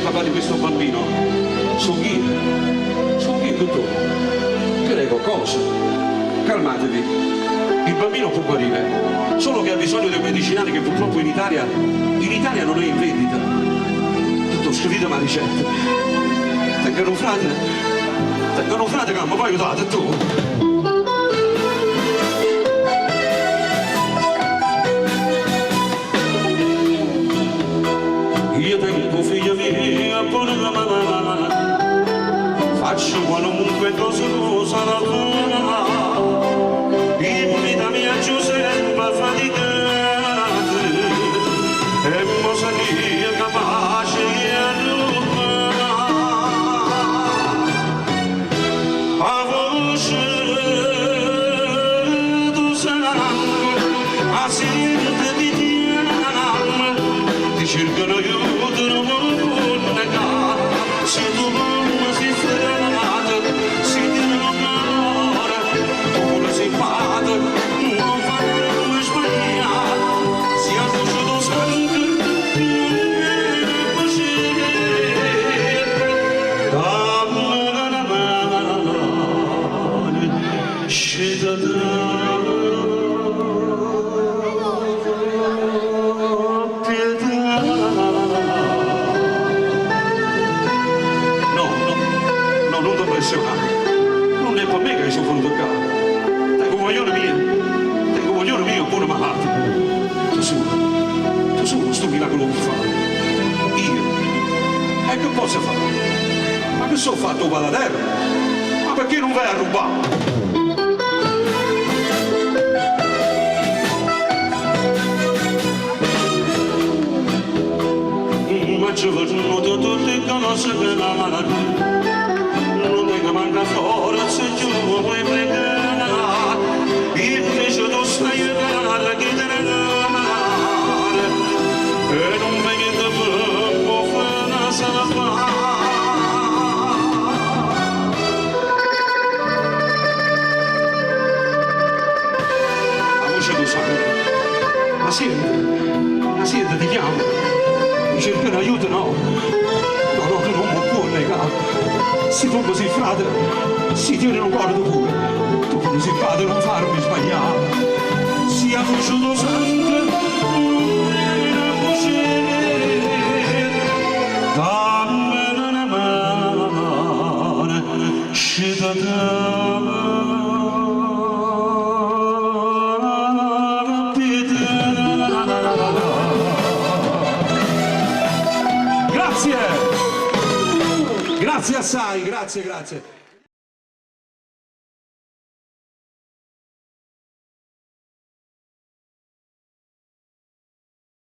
papà di questo bambino? Sono io, dottor. Prego, cosa? Calmatevi. Il bambino può guarire, solo che ha bisogno dei medicinali che purtroppo in Italia non è in vendita. Dottor, scrivete la ricetta. Tengono un frate che mi può aiutare, tu. Io tengo figlia mia, buona la mamma, faccio qualunque cosa sarà tua. In vita mia Giuseppe faticate, e mo saria capace di arrubare. A voce tu sangue, a sirte di tiam, ti cercano aiuto, non può negare, se tu non si fermata, si ti non amore, tu non si fate, non faremo sbagliare, si ha fuso sangue, non così, dammi la mano, sceda da non è per me che sono voluto qua. Tengo voglione mio, pure malato. Tu solo sto milagro lo fare. Io? E che posso fare? Ma che sono fatto baladero? Ma perché non vai a rubare? Ma ci fanno tutte le cose che la malattia. Manca forza giù puoi pregare, invece tu stai a chiedere male, e non vedi da poco fare salvare. La voce tu sai, la sente, ti chiamo, mi cercano aiuto, no, tu non mi puoi negare. Se tu così frate, si tiene un guardo pure, tu così padre non farmi sbagliare, sia fuggito sangue, non era così, dammi una mano, sceda Grazie assai, grazie.